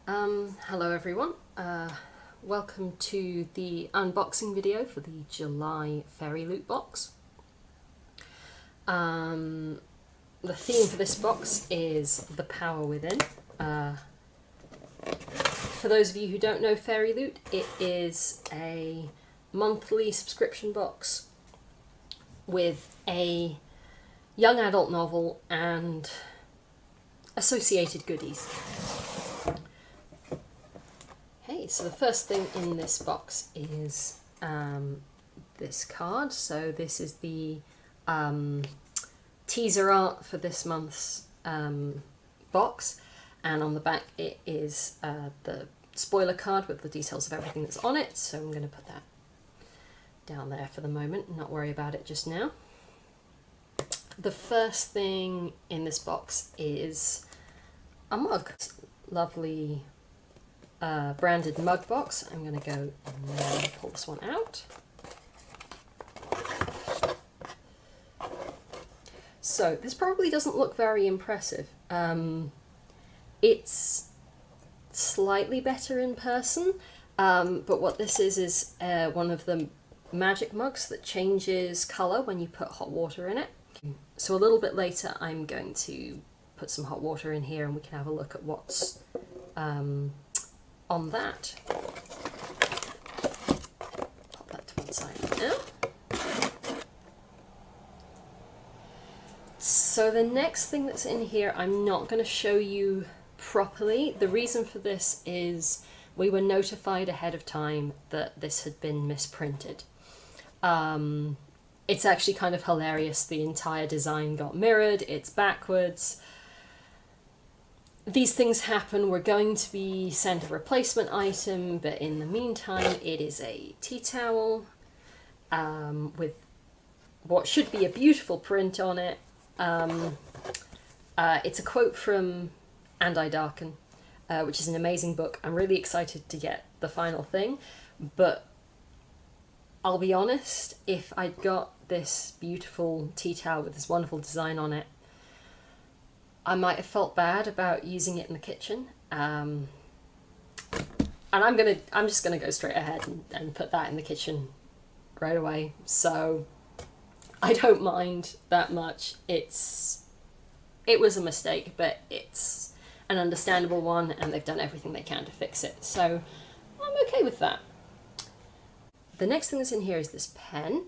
Hello everyone, welcome to the unboxing video for the July Fairyloot box. The theme for this box is The Power Within. For those of you who don't know Fairyloot, it is a monthly subscription box with a young adult novel and associated goodies. So the first thing in this box is this card. So this is the teaser art for this month's box, and on the back it is the spoiler card with the details of everything that's on it. So I'm going to put that down there for the moment and not worry about it just now. The first thing in this box is a mug. Lovely branded mug box. I'm going to go and pull this one out. So this probably doesn't look very impressive. It's slightly better in person, but what this is one of the magic mugs that changes colour when you put hot water in it. So a little bit later I'm going to put some hot water in here and we can have a look at what's on that. Pop that to one side now. So the next thing that's in here I'm not going to show you properly. The reason for this is we were notified ahead of time that this had been misprinted. It's actually kind of hilarious. The entire design got mirrored, it's backwards. These things happen. We're going to be sent a replacement item, but in the meantime it is a tea towel with what should be a beautiful print on it. It's a quote from And I Darken, which is an amazing book. I'm really excited to get the final thing, but I'll be honest, if I'd got this beautiful tea towel with this wonderful design on it, I might have felt bad about using it in the kitchen, and I'm just gonna go straight ahead and put that in the kitchen right away. So I don't mind that much. It was a mistake, but it's an understandable one, and they've done everything they can to fix it. So I'm okay with that. The next thing that's in here is this pen.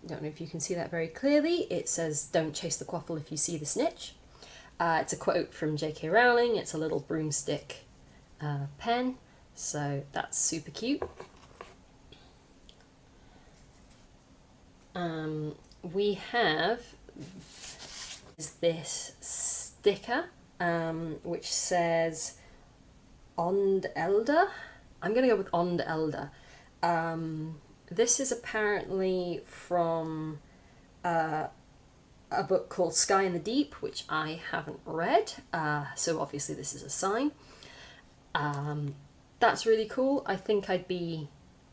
I don't know if you can see that very clearly. It says, "Don't chase the quaffle if you see the snitch." It's a quote from J.K. Rowling. It's a little broomstick pen, so that's super cute. We have this sticker which says Ond Elder. I'm going to go with Ond Elder. This is apparently from a book called Sky in the Deep, which I haven't read, so obviously this is a sign. That's really cool. I think I'd be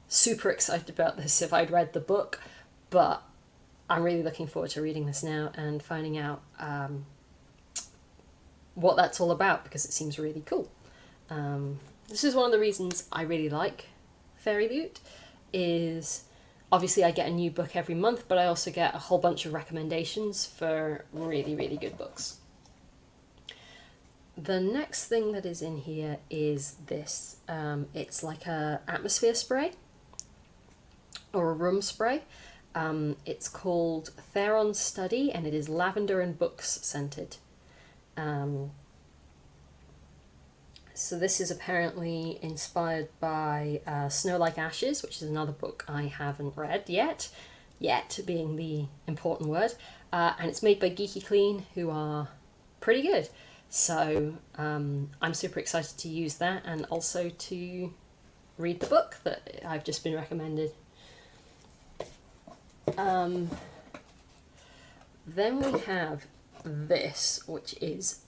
super excited about this if I'd read the book, but I'm really looking forward to reading this now and finding out what that's all about, because it seems really cool. This is one of the reasons I really like Fairyloot, is obviously I get a new book every month, but I also get a whole bunch of recommendations for really, really good books. The next thing that is in here is this. It's like a atmosphere spray or a room spray. It's called Theron's Study, and it is lavender and books scented. So this is apparently inspired by Snow Like Ashes, which is another book I haven't read yet being the important word, and it's made by Geeky Clean, who are pretty good. So I'm super excited to use that and also to read the book that I've just been recommended. Then we have this, which is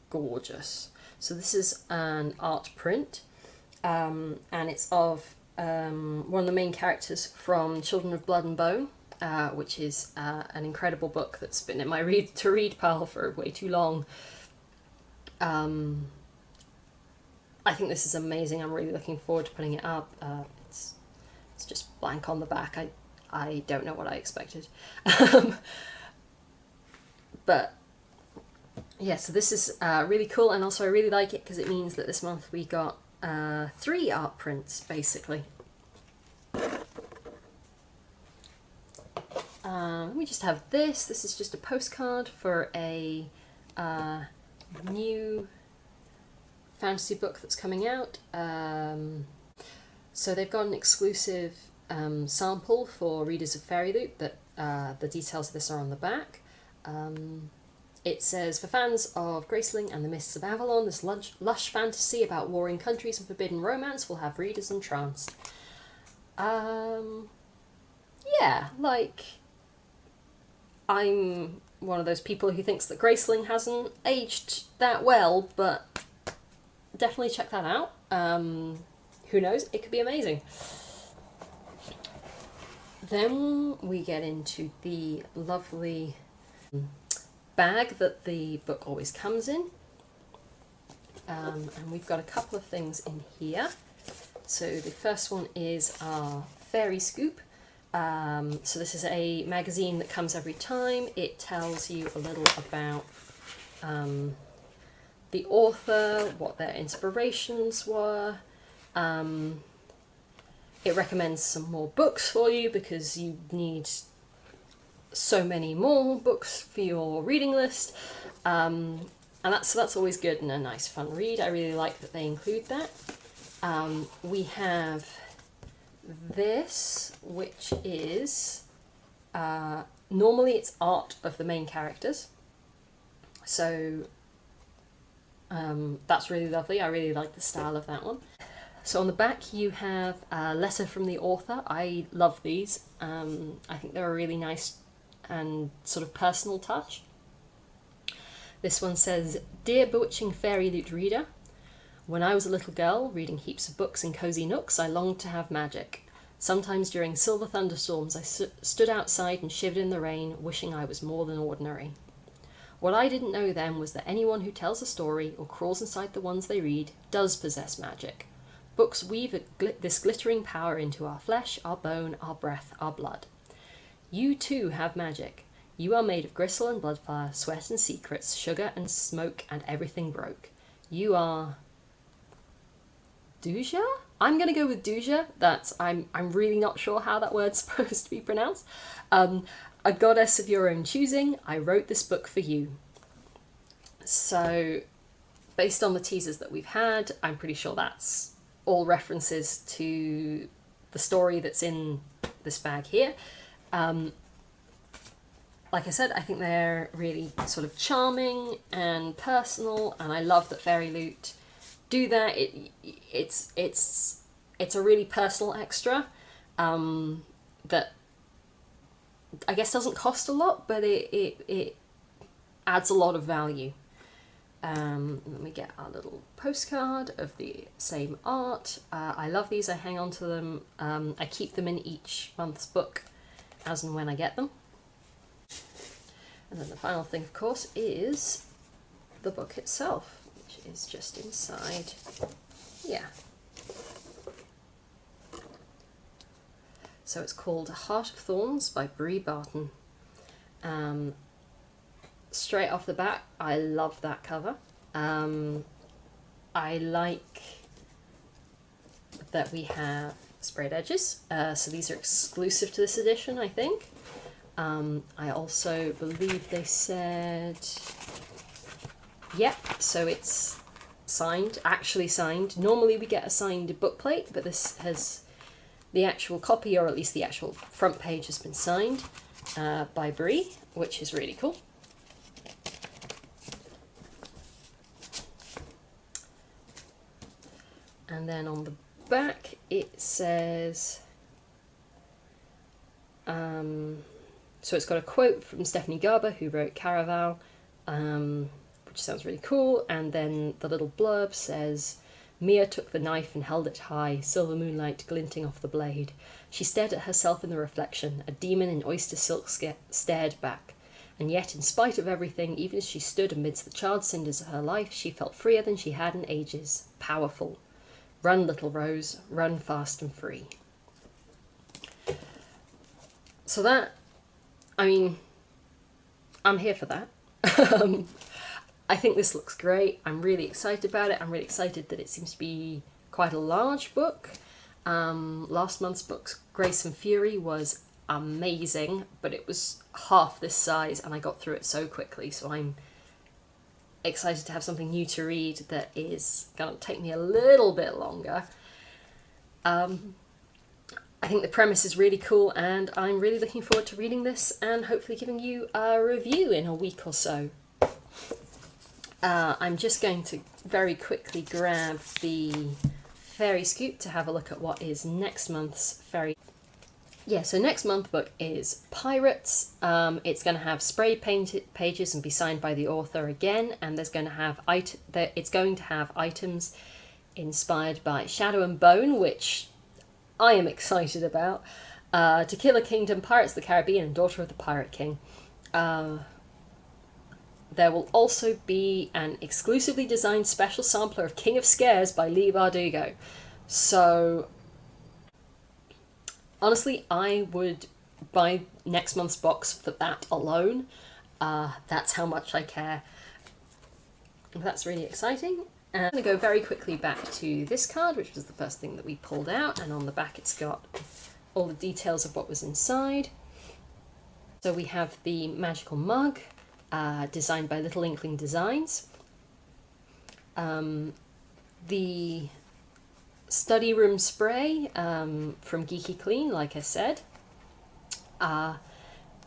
gorgeous. So this is an art print, and it's of one of the main characters from Children of Blood and Bone, which is an incredible book that's been in my to read pile for way too long. I think this is amazing. I'm really looking forward to putting it up. It's just blank on the back. I don't know what I expected. But yeah, so this is really cool, and also I really like it because it means that this month we got 3 art prints, basically. We just have this. This is just a postcard for a new fantasy book that's coming out. So they've got an exclusive sample for readers of Fairyloot that the details of this are on the back. It says, for fans of Graceling and the Mists of Avalon, this lush fantasy about warring countries and forbidden romance will have readers entranced. Yeah, like, I'm one of those people who thinks that Graceling hasn't aged that well, but definitely check that out. Who knows, it could be amazing. Then we get into the lovely bag that the book always comes in. And we've got a couple of things in here. So the first one is our Fairy Scoop. So this is a magazine that comes every time. It tells you a little about the author, what their inspirations were. It recommends some more books for you because you need so many more books for your reading list. And that's always good and a nice fun read. I really like that they include that. We have this, which is normally it's art of the main characters, so that's really lovely. I really like the style of that one. So on the back you have a letter from the author. I love these. I think they're a really nice and sort of personal touch. This one says, "Dear bewitching Fairyloot reader, when I was a little girl, reading heaps of books in cosy nooks, I longed to have magic. Sometimes during silver thunderstorms, I stood outside and shivered in the rain, wishing I was more than ordinary. What I didn't know then was that anyone who tells a story or crawls inside the ones they read does possess magic. Books weave this glittering power into our flesh, our bone, our breath, our blood. You too have magic. You are made of gristle and bloodfire, sweat and secrets, sugar and smoke, and everything broke. You are Duja? I'm going to go with Duja. I'm really not sure how that word's supposed to be pronounced. A goddess of your own choosing, I wrote this book for you." So, based on the teasers that we've had, I'm pretty sure that's all references to the story that's in this bag here. Like I said, I think they're really sort of charming and personal, and I love that Fairyloot do that. It's a really personal extra that I guess doesn't cost a lot, but it adds a lot of value. Let me get our little postcard of the same art. I love these. I hang on to them. I keep them in each month's book as and when I get them. And then the final thing, of course, is the book itself, which is just inside. Yeah. So it's called Heart of Thorns by Bree Barton. Straight off the bat, I love that cover. I like that we have sprayed edges. So these are exclusive to this edition, I think. I also believe they said, yeah, so it's signed, actually signed. Normally we get a signed bookplate, but this has the actual copy, or at least the actual front page, has been signed by Bree, which is really cool. And then on the back it says, so it's got a quote from Stephanie Garber, who wrote Caraval, which sounds really cool. And then the little blurb says, "Mia took the knife and held it high, silver moonlight glinting off the blade. She stared at herself in the reflection. A demon in oyster silk stared back. And yet, in spite of everything, even as she stood amidst the charred cinders of her life, she felt freer than she had in ages, powerful. Run, little Rose, run fast and free. So that, I mean, I'm here for that. I think this looks great. I'm really excited about it. I'm really excited that it seems to be quite a large book. Last month's book, Grace and Fury, was amazing, but it was half this size and I got through it so quickly, so I'm excited to have something new to read that is going to take me a little bit longer. I think the premise is really cool and I'm really looking forward to reading this and hopefully giving you a review in a week or so. I'm just going to very quickly grab the Fairy Scoop to have a look at what is next month's Fairy. Yeah, so next month's book is Pirates. It's going to have spray painted pages and be signed by the author again, and there's going to have it's going to have items inspired by Shadow and Bone, which I am excited about. To Kill a Kingdom, Pirates of the Caribbean, and Daughter of the Pirate King. There will also be an exclusively designed special sampler of King of Scares by Lee Bardugo. So, honestly, I would buy next month's box for that alone. That's how much I care. That's really exciting. And I'm going to go very quickly back to this card, which was the first thing that we pulled out. And on the back it's got all the details of what was inside. So we have the magical mug, designed by Little Inkling Designs. The study room spray from Geeky Clean, like I said.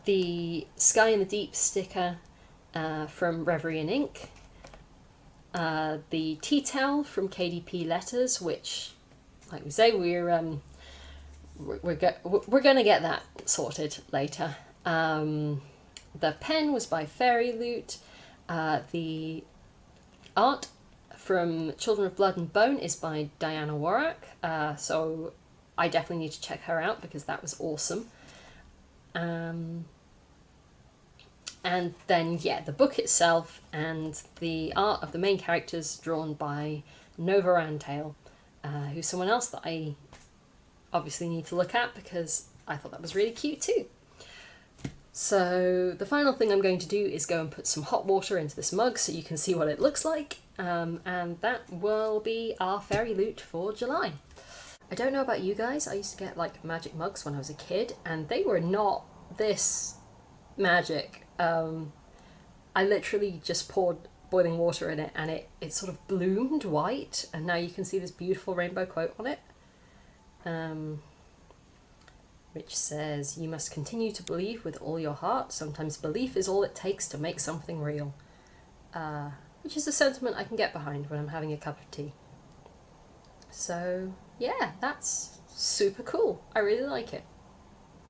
The Sky in the Deep sticker from Reverie and Ink. The tea towel from KDP Letters, which, like we say, we're going to get that sorted later. The pen was by Fairyloot. The art from Children of Blood and Bone is by Diana Warrack, so I definitely need to check her out because that was awesome. And then, yeah, the book itself and the art of the main characters drawn by Nova Rantail, who's someone else that I obviously need to look at because I thought that was really cute too. So the final thing I'm going to do is go and put some hot water into this mug so you can see what it looks like, and that will be our Fairyloot for July. I don't know about you guys, I used to get like magic mugs when I was a kid and they were not this magic. I literally just poured boiling water in it and it sort of bloomed white, and now you can see this beautiful rainbow quote on it. Which says, "You must continue to believe with all your heart. Sometimes belief is all it takes to make something real." Which is a sentiment I can get behind when I'm having a cup of tea. So, yeah, that's super cool. I really like it.